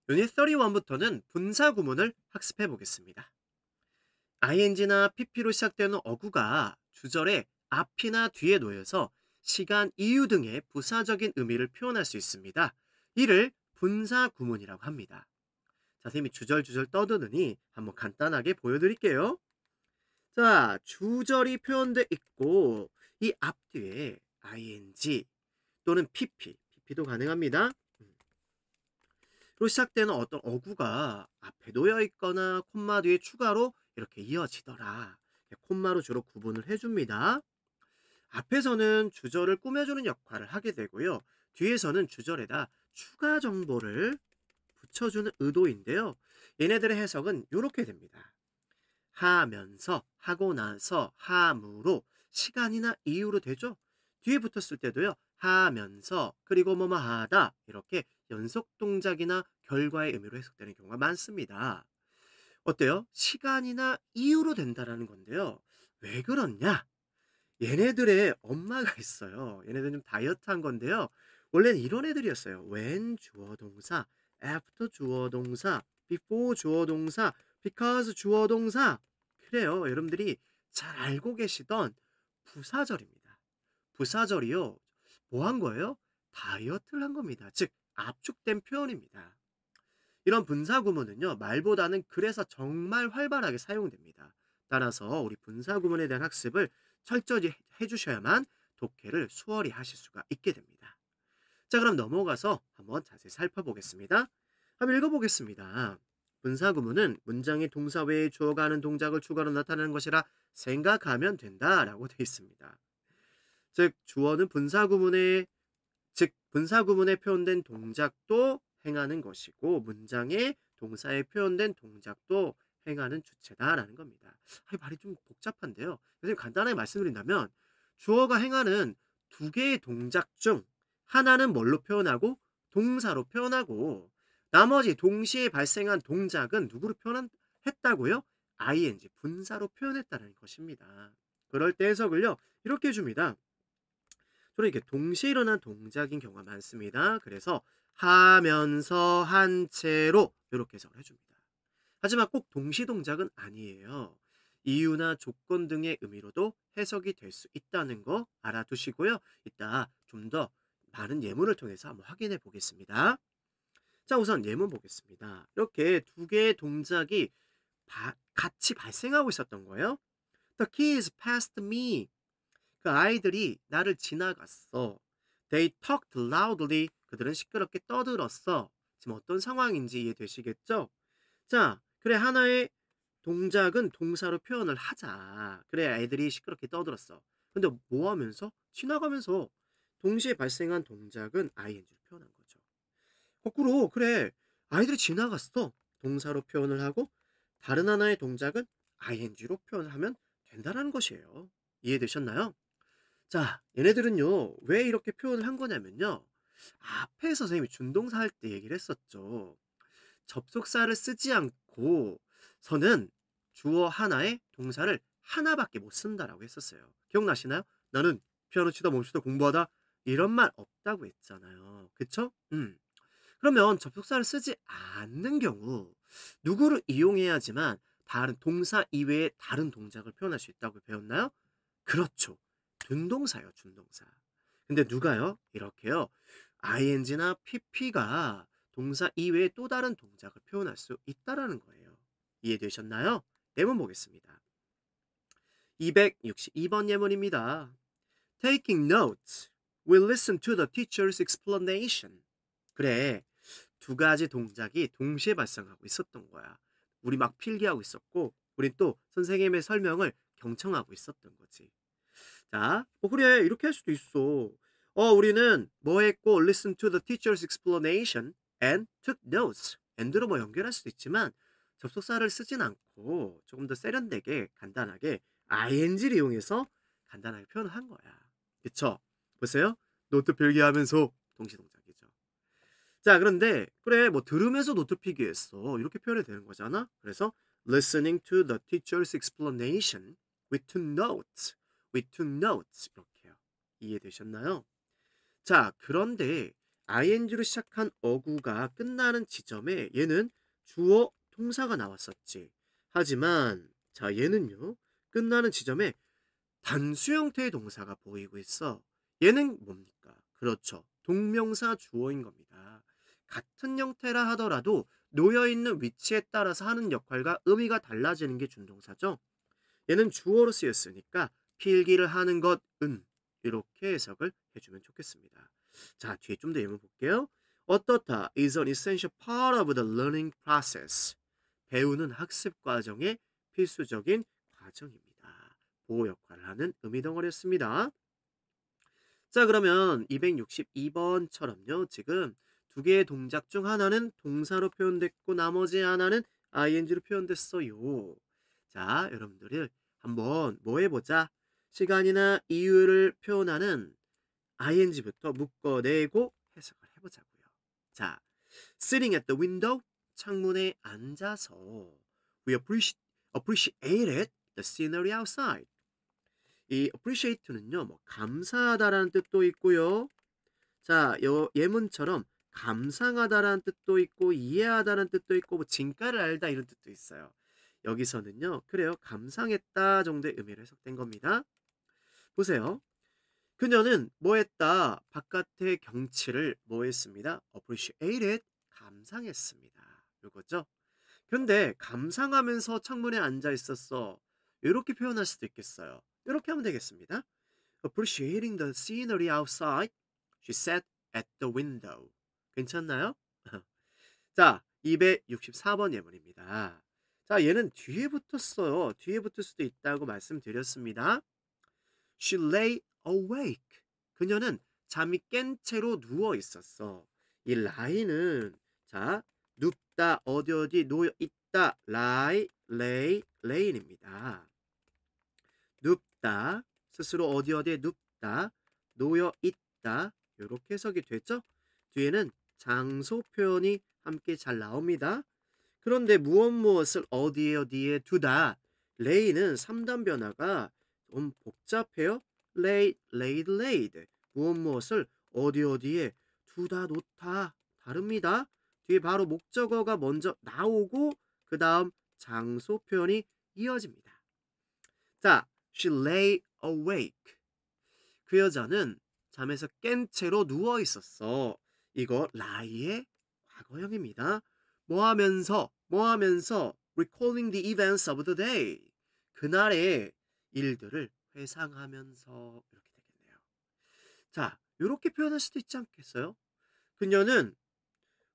유닛 31부터는 분사 구문을 학습해 보겠습니다. ing나 pp로 시작되는 어구가 주절의 앞이나 뒤에 놓여서 시간, 이유 등의 부사적인 의미를 표현할 수 있습니다. 이를 분사 구문이라고 합니다. 자, 선생님이 주절주절 떠드느니 한번 간단하게 보여드릴게요. 자, 주절이 표현돼 있고 이 앞뒤에 ing 또는 pp도 가능합니다. 로 시작되는 어떤 어구가 앞에 놓여 있거나 콤마 뒤에 추가로 이렇게 이어지더라. 콤마로 주로 구분을 해줍니다. 앞에서는 주절을 꾸며주는 역할을 하게 되고요. 뒤에서는 주절에다 추가 정보를 붙여주는 의도인데요. 얘네들의 해석은 이렇게 됩니다. 하면서, 하고 나서, 함으로, 시간이나 이유로 되죠. 뒤에 붙었을 때도요. 하면서, 그리고 뭐뭐 하다 이렇게 연속 동작이나 결과의 의미로 해석되는 경우가 많습니다. 어때요? 시간이나 이유로 된다라는 건데요. 왜 그렇냐? 얘네들의 엄마가 있어요. 얘네들 좀 다이어트한 건데요. 원래는 이런 애들이었어요. when 주어 동사, after 주어 동사, before 주어 동사, because 주어 동사. 그래요. 여러분들이 잘 알고 계시던 부사절입니다. 부사절이요. 뭐 한 거예요? 다이어트를 한 겁니다. 즉 압축된 표현입니다. 이런 분사 구문은요. 말보다는 그래서 정말 활발하게 사용됩니다. 따라서 우리 분사 구문에 대한 학습을 철저히 해주셔야만 독해를 수월히 하실 수가 있게 됩니다. 자, 그럼 넘어가서 한번 자세히 살펴보겠습니다. 한번 읽어보겠습니다. 분사 구문은 문장의 동사 외에 주어가 하는 동작을 추가로 나타내는 것이라 생각하면 된다라고 되어 있습니다. 즉 주어는 분사 구문에 표현된 동작도 행하는 것이고 문장의 동사에 표현된 동작도 행하는 주체다라는 겁니다. 말이 좀 복잡한데요. 선생님 간단하게 말씀드린다면 주어가 행하는 두 개의 동작 중 하나는 뭘로 표현하고 동사로 표현하고 나머지 동시에 발생한 동작은 누구로 표현했다고요? ing 분사로 표현했다는 것입니다. 그럴 때 해석을요 이렇게 해줍니다. 주로 이렇게 동시에 일어난 동작인 경우가 많습니다. 그래서 하면서 한 채로 이렇게 해석을 해줍니다. 하지만 꼭 동시 동작은 아니에요. 이유나 조건 등의 의미로도 해석이 될 수 있다는 거 알아두시고요. 이따 좀 더 많은 예문을 통해서 한번 확인해 보겠습니다. 자, 우선 예문 보겠습니다. 이렇게 두 개의 동작이 같이 발생하고 있었던 거예요. The kids passed me. 그 아이들이 나를 지나갔어. They talked loudly. 그들은 시끄럽게 떠들었어. 지금 어떤 상황인지 이해되시겠죠? 자, 그래 하나의 동작은 동사로 표현을 하자. 그래 아이들이 시끄럽게 떠들었어. 근데 뭐 하면서? 지나가면서 동시에 발생한 동작은 ing로 표현한 거죠. 거꾸로 그래 아이들이 지나갔어. 동사로 표현을 하고 다른 하나의 동작은 ing로 표현을 하면 된다는 것이에요. 이해되셨나요? 자, 얘네들은요, 왜 이렇게 표현을 한 거냐면요. 앞에서 선생님이 준동사 할 때 얘기를 했었죠. 접속사를 쓰지 않고 서는 주어 하나에 동사를 하나밖에 못 쓴다라고 했었어요. 기억나시나요? 나는 피아노 치다 멈추다 공부하다 이런 말 없다고 했잖아요. 그쵸? 그러면 접속사를 쓰지 않는 경우 누구를 이용해야지만 다른 동사 이외의 다른 동작을 표현할 수 있다고 배웠나요? 그렇죠. 준동사요, 준동사. 근데 누가요? 이렇게요. ing나 pp가 동사 이외에 또 다른 동작을 표현할 수 있다라는 거예요. 이해되셨나요? 예문 보겠습니다. 262번 예문입니다. Taking notes. We listen to the teacher's explanation. 그래, 두 가지 동작이 동시에 발생하고 있었던 거야. 우리 막 필기하고 있었고, 우린 또 선생님의 설명을 경청하고 있었던 거지. 자, 그래 이렇게 할 수도 있어. 우리는 뭐 했고 listen to the teacher's explanation and took notes. and로 뭐 연결할 수도 있지만 접속사를 쓰진 않고 조금 더 세련되게 간단하게 ing를 이용해서 간단하게 표현을 한 거야. 그쵸? 보세요. 노트 필기하면서 동시동작이죠. 자, 그런데 그래 뭐 들으면서 노트 필기했어. 이렇게 표현이 되는 거잖아. 그래서 listening to the teacher's explanation with two notes. with two notes 이렇게요. 이해되셨나요? 자, 그런데 ing로 시작한 어구가 끝나는 지점에 얘는 주어 동사가 나왔었지. 하지만 자 얘는요. 끝나는 지점에 단수 형태의 동사가 보이고 있어. 얘는 뭡니까? 그렇죠. 동명사 주어인 겁니다. 같은 형태라 하더라도 놓여 있는 위치에 따라서 하는 역할과 의미가 달라지는 게 준동사죠. 얘는 주어로 쓰였으니까 필기를 하는 것은 이렇게 해석을 해주면 좋겠습니다. 자, 뒤에 좀 더 예문 볼게요. 어떻다 is an essential part of the learning process. 배우는 학습 과정의 필수적인 과정입니다. 보호 역할을 하는 의미 덩어리였습니다. 자, 그러면 262번처럼요. 지금 두 개의 동작 중 하나는 동사로 표현됐고 나머지 하나는 ing로 표현됐어요. 자, 여러분들이 한번 뭐 해보자. 시간이나 이유를 표현하는 ing부터 묶어내고 해석을 해보자고요. 자, sitting at the window, 창문에 앉아서 appreciated the scenery outside. 이 appreciate는요, 뭐 감사하다라는 뜻도 있고요. 자, 예문처럼 감상하다라는 뜻도 있고 이해하다라는 뜻도 있고 뭐 진가를 알다 이런 뜻도 있어요. 여기서는요, 그래요, 감상했다 정도의 의미로 해석된 겁니다. 보세요. 그녀는 뭐 했다? 바깥의 경치를 뭐 했습니다? appreciated, 감상했습니다. 이거죠. 근데 감상하면서 창문에 앉아 있었어. 이렇게 표현할 수도 있겠어요. 이렇게 하면 되겠습니다. Appreciating the scenery outside, she sat at the window. 괜찮나요? 자, 264번 예문입니다. 자, 얘는 뒤에 붙었어요. 뒤에 붙을 수도 있다고 말씀드렸습니다. She lay awake. 그녀는 잠이 깬 채로 누워 있었어. 이 lie는 자, 눕다, 어디 놓여 있다. lie, lay, lay입니다. 눕다, 스스로 어디에 눕다, 놓여 있다. 이렇게 해석이 됐죠? 뒤에는 장소 표현이 함께 잘 나옵니다. 그런데 무엇을 어디에 두다. lay는 3단 변화가 좀 복잡해요. lay, laid, laid. 무엇을 어디에 두다, 놓다. 다릅니다. 뒤에 바로 목적어가 먼저 나오고 그 다음 장소 표현이 이어집니다. 자, she lay awake. 그 여자는 잠에서 깬 채로 누워 있었어. 이거 lie의 과거형입니다. 뭐 하면서 recalling the events of the day. 그날의 일들을 회상하면서 이렇게 되겠네요. 자, 이렇게 표현할 수도 있지 않겠어요? 그녀는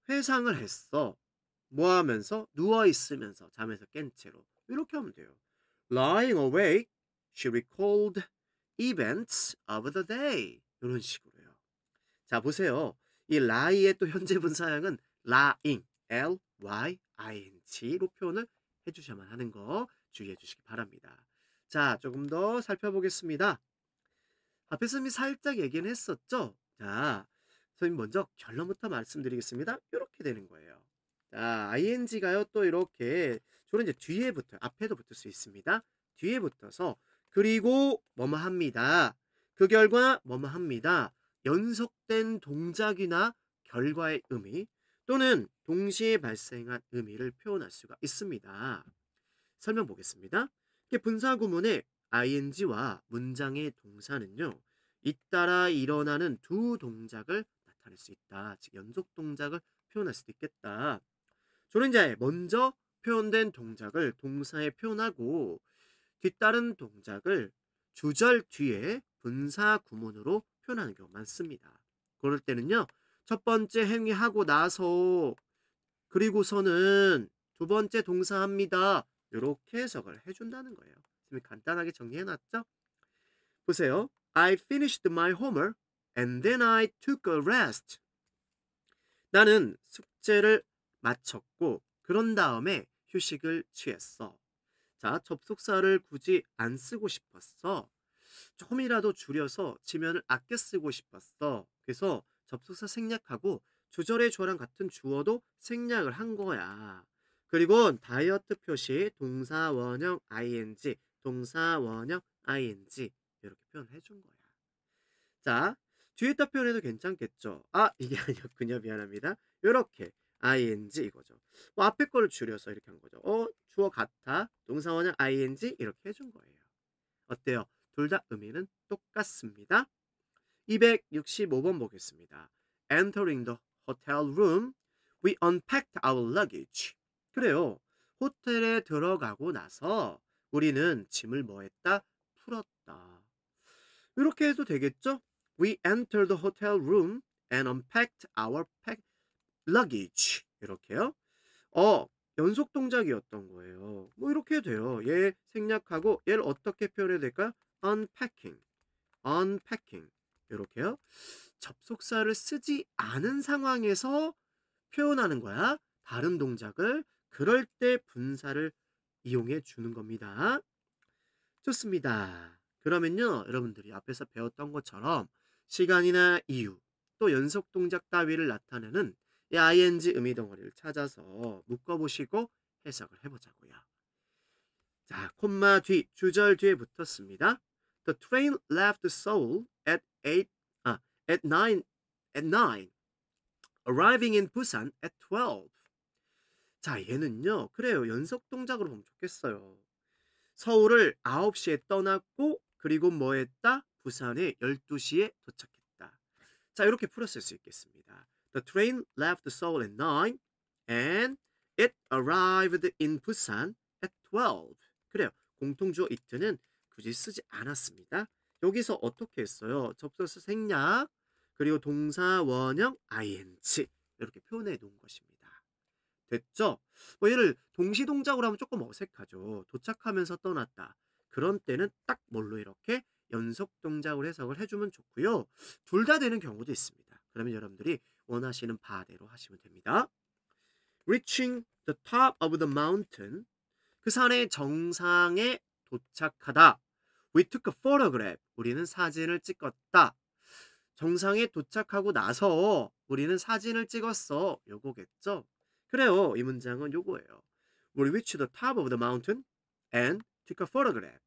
회상을 했어. 뭐 하면서? 누워 있으면서 잠에서 깬 채로. 이렇게 하면 돼요. Lying awake, she recalled events of the day. 이런 식으로요. 자, 보세요. 이 lie의 또 현재 분사형은 lying, L-Y-I-N-G로 표현을 해주셔야만 하는 거 주의해 주시기 바랍니다. 자, 조금 더 살펴보겠습니다. 앞에서 이미 살짝 얘기는 했었죠? 자, 선생님 먼저 결론부터 말씀드리겠습니다. 이렇게 되는 거예요. 자, ing가요, 또 이렇게, 주로 이제 뒤에 붙어요. 앞에도 붙을 수 있습니다. 뒤에 붙어서, 그리고 뭐뭐 합니다. 그 결과 뭐뭐 합니다. 연속된 동작이나 결과의 의미, 또는 동시에 발생한 의미를 표현할 수가 있습니다. 설명 보겠습니다. 분사 구문의 ing와 문장의 동사는요, 잇따라 일어나는 두 동작을 나타낼 수 있다. 즉 연속 동작을 표현할 수도 있겠다. 저는 이제 먼저 표현된 동작을 동사에 표현하고 뒤따른 동작을 주절 뒤에 분사 구문으로 표현하는 경우가 많습니다. 그럴 때는요, 첫 번째 행위하고 나서 그리고서는 두 번째 동사합니다. 이렇게 해석을 해준다는 거예요. 간단하게 정리해놨죠? 보세요. I finished my homework and then I took a rest. 나는 숙제를 마쳤고 그런 다음에 휴식을 취했어. 자, 접속사를 굳이 안 쓰고 싶었어. 조금이라도 줄여서 지면을 아껴 쓰고 싶었어. 그래서 접속사 생략하고 주절의 주어랑 같은 주어도 생략을 한 거야. 그리고 다이어트 표시 동사 원형 ing, 동사 원형 ing 이렇게 표현해 준 거야. 자, 뒤에다 표현해도 괜찮겠죠. 아, 이게 아니었군요. 미안합니다. 요렇게 ing 이거죠. 뭐 앞에 거를 줄여서 이렇게 한 거죠. 주어 같아. 동사 원형 ing 이렇게 해준 거예요. 어때요? 둘 다 의미는 똑같습니다. 265번 보겠습니다. Entering the hotel room, we unpacked our luggage. 그래요. 호텔에 들어가고 나서 우리는 짐을 뭐 했다? 풀었다. 이렇게 해도 되겠죠? We entered the hotel room and unpacked our luggage. 이렇게요. 어, 연속 동작이었던 거예요. 뭐 이렇게 해도 돼요. 얘 생략하고 얘를 어떻게 표현해야 될까요? unpacking, unpacking. 이렇게요. 접속사를 쓰지 않은 상황에서 표현하는 거야. 다른 동작을. 그럴 때 분사를 이용해 주는 겁니다. 좋습니다. 그러면요, 여러분들이 앞에서 배웠던 것처럼 시간이나 이유, 또 연속 동작 따위를 나타내는 이 ing 의미 덩어리를 찾아서 묶어보시고 해석을 해보자고요. 자, 콤마 뒤, 주절 뒤에 붙었습니다. The train left Seoul at 8, at 9, at 9, arriving in Busan at 12. 자, 얘는요, 그래요. 연속 동작으로 보면 좋겠어요. 서울을 9시에 떠났고 그리고 뭐 했다? 부산에 12시에 도착했다. 자, 이렇게 풀었을 수 있겠습니다. The train left Seoul at 9 and it arrived in Busan at 12. 그래요. 공통주어 it는 굳이 쓰지 않았습니다. 여기서 어떻게 했어요? 접속사 생략 그리고 동사 원형 ing 이렇게 표현해 놓은 것입니다. 됐죠? 뭐 얘를 동시동작으로 하면 조금 어색하죠. 도착하면서 떠났다. 그런 때는 딱 뭘로 이렇게 연속 동작으로 해석을 해주면 좋고요. 둘 다 되는 경우도 있습니다. 그러면 여러분들이 원하시는 바대로 하시면 됩니다. Reaching the top of the mountain. 그 산의 정상에 도착하다. We took a photograph. 우리는 사진을 찍었다. 정상에 도착하고 나서 우리는 사진을 찍었어. 요거겠죠? 그래요. 이 문장은 요거예요. We reached the top of the mountain and took a photograph.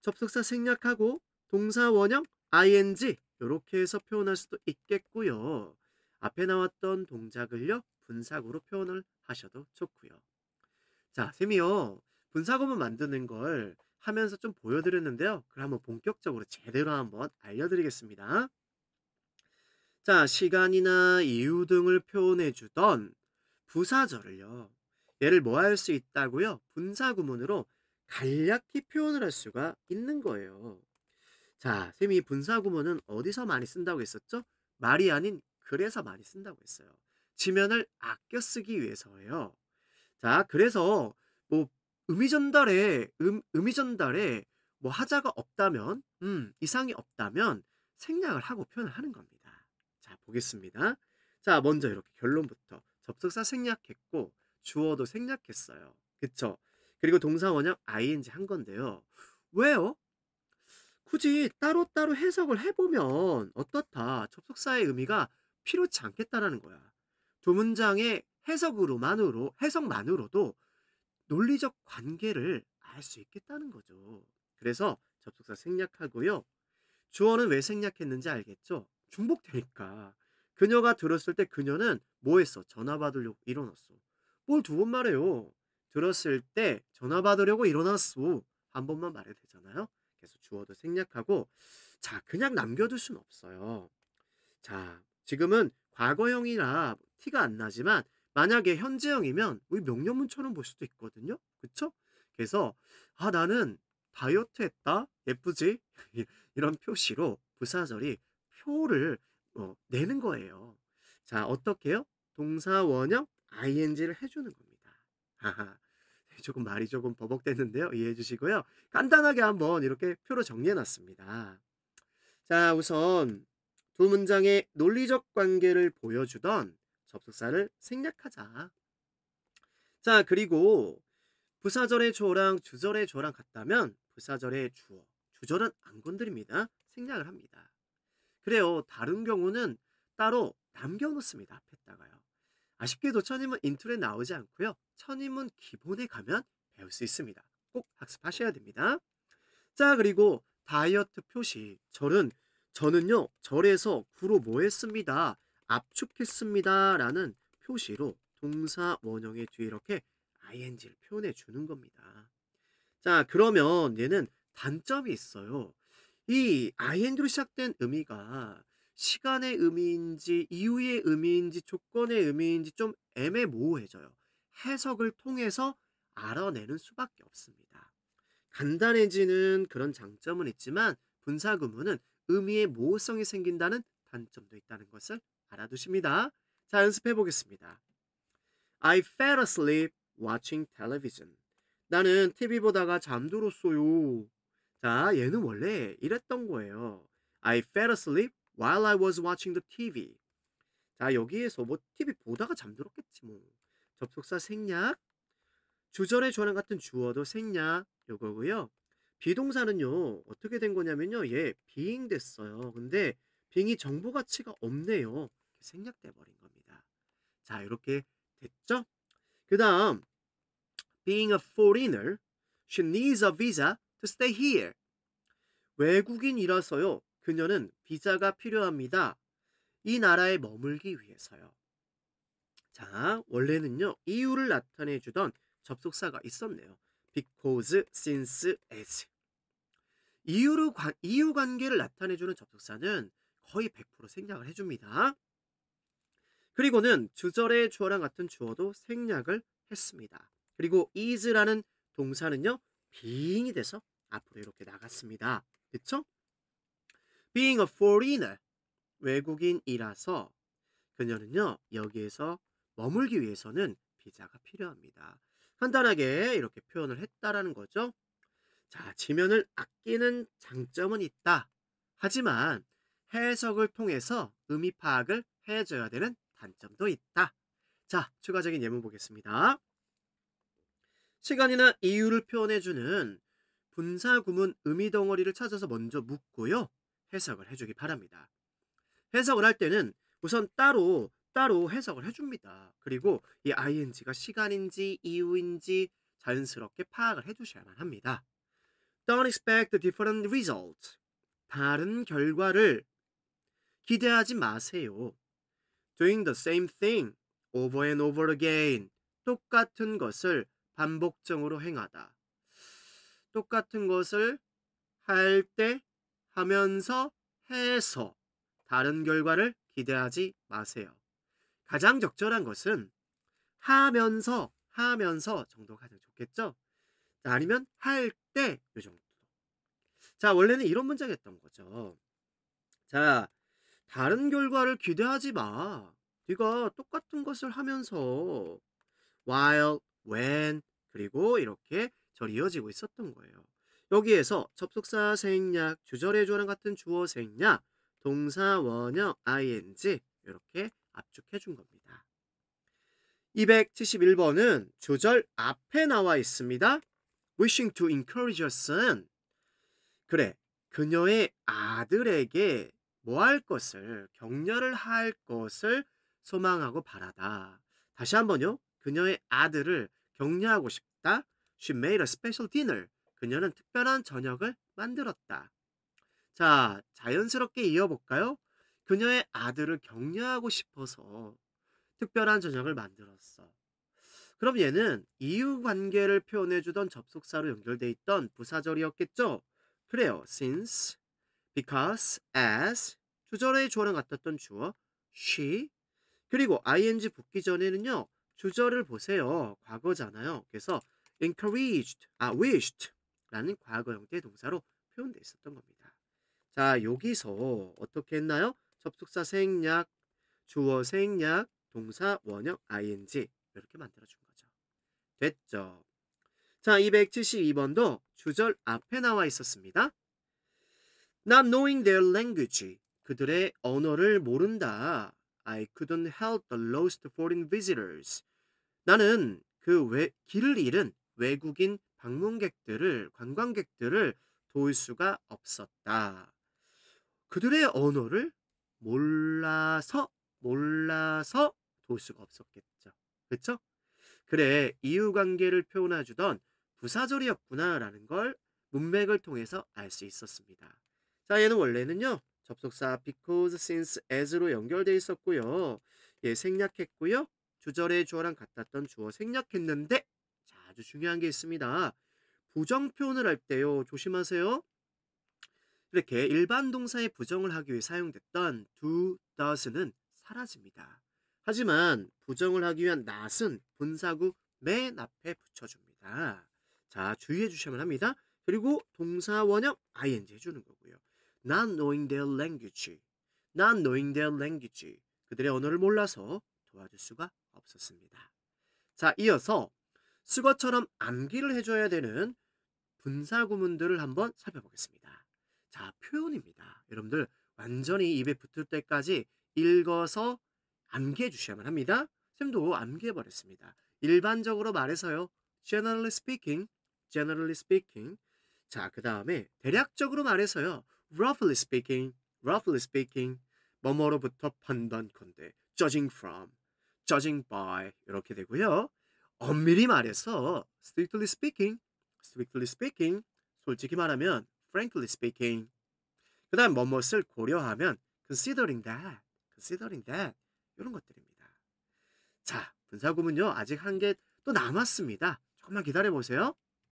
접속사 생략하고 동사 원형 ing 이렇게 해서 표현할 수도 있겠고요. 앞에 나왔던 동작을요. 분사구로 표현을 하셔도 좋고요. 자, 쌤이요. 분사구문 만드는 걸 하면서 좀 보여드렸는데요. 그럼 한번 본격적으로 제대로 한번 알려드리겠습니다. 자, 시간이나 이유 등을 표현해 주던 부사절을요. 얘를 뭐 할 수 있다고요? 분사구문으로 간략히 표현을 할 수가 있는 거예요. 자, 쌤이 분사구문은 어디서 많이 쓴다고 했었죠? 말이 아닌 글에서 많이 쓴다고 했어요. 지면을 아껴 쓰기 위해서예요. 자, 그래서 뭐 의미 전달에 뭐 하자가 없다면, 이상이 없다면 생략을 하고 표현을 하는 겁니다. 자, 보겠습니다. 자, 먼저 이렇게 결론부터 접속사 생략했고 주어도 생략했어요. 그쵸? 그리고 동사 원형 ing 한 건데요. 왜요? 굳이 따로따로 해석을 해보면 어떻다. 접속사의 의미가 필요치 않겠다라는 거야. 두 문장의 해석만으로도 논리적 관계를 알 수 있겠다는 거죠. 그래서 접속사 생략하고요. 주어는 왜 생략했는지 알겠죠? 중복되니까. 그녀가 들었을 때 그녀는 뭐 했어? 전화 받으려고 일어났어. 뭘 두 번 말해요? 들었을 때 전화 받으려고 일어났어. 한 번만 말해도 되잖아요. 그래서 주어도 생략하고 자, 그냥 남겨둘 순 없어요. 자, 지금은 과거형이라 티가 안 나지만 만약에 현재형이면 우리 명령문처럼 볼 수도 있거든요. 그쵸? 그래서 나는 다이어트 했다. 예쁘지? 이런 표시로 부사절이 표를 내는 거예요. 자, 어떻게요? 동사 원형 ing를 해주는 겁니다. 하하. 조금 말이 조금 버벅댔는데요. 이해해 주시고요. 간단하게 한번 이렇게 표로 정리해 놨습니다. 자, 우선 두 문장의 논리적 관계를 보여주던 접속사를 생략하자. 자, 그리고 부사절의 주어랑 주절의 주어랑 같다면 부사절의 주어, 주절은 안 건드립니다. 생략을 합니다. 그래요. 다른 경우는 따로 남겨놓습니다. 앞에다가요. 아쉽게도 천인문 인툴에 나오지 않고요. 천인문 기본에 가면 배울 수 있습니다. 꼭 학습하셔야 됩니다. 자, 그리고 다이어트 표시. 절은 저는요, 절에서 구로 뭐 했습니다. 압축했습니다. 라는 표시로 동사 원형의 뒤에 이렇게 ing를 표현해 주는 겁니다. 자, 그러면 얘는 단점이 있어요. 이 ing로 시작된 의미가 시간의 의미인지 이유의 의미인지 조건의 의미인지 좀 애매모호해져요. 해석을 통해서 알아내는 수밖에 없습니다. 간단해지는 그런 장점은 있지만 분사 구문은 의미의 모호성이 생긴다는 단점도 있다는 것을 알아두십니다. 자, 연습해 보겠습니다. I fell asleep watching television. 나는 TV 보다가 잠들었어요. 자, 얘는 원래 이랬던 거예요. I fell asleep while I was watching the TV. 자, 여기에서 뭐 TV 보다가 잠들었겠지 뭐. 접속사 생략, 주절의 주어랑 같은 주어도 생략 요거고요. 비동사는요. 어떻게 된 거냐면요. 얘 being 됐어요. 근데 being이 정보 가치가 없네요. 생략돼 버린 겁니다. 자, 이렇게 됐죠? 그다음 being a foreigner, she needs a visa to stay here. 외국인이라서요. 그녀는 비자가 필요합니다. 이 나라에 머물기 위해서요. 자, 원래는요. 이유를 나타내 주던 접속사가 있었네요. because, since, as. 이유 관계를 나타내 주는 접속사는 거의 100% 생략을 해 줍니다. 그리고는 주절의 주어랑 같은 주어도 생략을 했습니다. 그리고 is라는 동사는요. being이 돼서 앞으로 이렇게 나갔습니다. 그쵸? being a foreigner, 외국인이라서 그녀는요. 여기에서 머물기 위해서는 비자가 필요합니다. 간단하게 이렇게 표현을 했다라는 거죠. 자, 지면을 아끼는 장점은 있다. 하지만 해석을 통해서 의미 파악을 해줘야 되는 단점도 있다. 자, 추가적인 예문 보겠습니다. 시간이나 이유를 표현해주는 분사 구문 의미 덩어리를 찾아서 먼저 묻고요. 해석을 해주기 바랍니다. 해석을 할 때는 우선 따로 해석을 해줍니다. 그리고 이 ing가 시간인지 이유인지 자연스럽게 파악을 해주셔야만 합니다. Don't expect different results. 다른 결과를 기대하지 마세요. Doing the same thing over and over again. 똑같은 것을 반복적으로 행하다. 똑같은 것을 할 때, 하면서, 해서 다른 결과를 기대하지 마세요. 가장 적절한 것은 하면서 정도가 가장 좋겠죠? 자, 아니면 할 때 요 정도. 자, 원래는 이런 문장이었던 거죠. 자, 다른 결과를 기대하지 마. 네가 똑같은 것을 하면서 while, when, 그리고 이렇게 절 이어지고 있었던 거예요. 여기에서 접속사 생략, 주절의 주어랑 같은 주어 생략, 동사 원형 ing 이렇게 압축해 준 겁니다. 271번은 주절 앞에 나와 있습니다. Wishing to encourage your son. 그래, 그녀의 아들에게 뭐 할 것을, 격려를 할 것을 소망하고 바라다. 다시 한번요. 그녀의 아들을 격려하고 싶다. She made a special dinner. 그녀는 특별한 저녁을 만들었다. 자, 자연스럽게 이어볼까요? 그녀의 아들을 격려하고 싶어서 특별한 저녁을 만들었어. 그럼 얘는 이유관계를 표현해주던 접속사로 연결돼 있던 부사절이었겠죠? 그래요. since, because, as, 주절의 주어랑 같았던 주어 she, 그리고 ing 붙기 전에는요. 주절을 보세요. 과거잖아요. 그래서 encouraged, wished 라는 과거 형태의 동사로 표현되어 있었던 겁니다. 자, 여기서 어떻게 했나요? 접속사 생략, 주어 생략, 동사 원형 ing 이렇게 만들어준 거죠. 됐죠? 자, 272번도 주절 앞에 나와 있었습니다. Not knowing their language. 그들의 언어를 모른다. I couldn't help the lost foreign visitors. 나는 길을 잃은 외국인 방문객들을, 관광객들을 도울 수가 없었다. 그들의 언어를 몰라서 도울 수가 없었겠죠. 그렇죠? 그래, 이유관계를 표현해주던 부사절이었구나라는 걸 문맥을 통해서 알 수 있었습니다. 자, 얘는 원래는요. 접속사 because, since, as로 연결돼 있었고요. 예, 생략했고요. 주절에 주어랑 같았던 주어 생략했는데 자, 아주 중요한 게 있습니다. 부정 표현을 할 때요. 조심하세요. 이렇게 일반 동사의 부정을 하기 위해 사용됐던 do, does는 사라집니다. 하지만 부정을 하기 위한 not은 분사구 맨 앞에 붙여줍니다. 자, 주의해 주셔야만 합니다. 그리고 동사 원형 ing 해주는 거고요. Not knowing their language. Not knowing their language. 그들의 언어를 몰라서 도와줄 수가 없었습니다. 자, 이어서 수거처럼 암기를 해줘야 되는 분사 구문들을 한번 살펴보겠습니다. 자, 표현입니다. 여러분들 완전히 입에 붙을 때까지 읽어서 암기해 주셔야만 합니다. 쌤도 암기해 버렸습니다. 일반적으로 말해서요. generally speaking, generally speaking. 자, 그 다음에 대략적으로 말해서요. roughly speaking, roughly speaking. 뭐뭐로부터 판단컨대 judging from, judging by 이렇게 되고요. 엄밀히 말해서 strictly speaking, strictly speaking. 솔직히 말하면 frankly speaking. 그 다음 뭐뭇을 고려하면 considering that, considering that 이런 것들입니다. 자, 분사구문요. 아직 한 개 또 남았습니다. 조금만 기다려 보세요.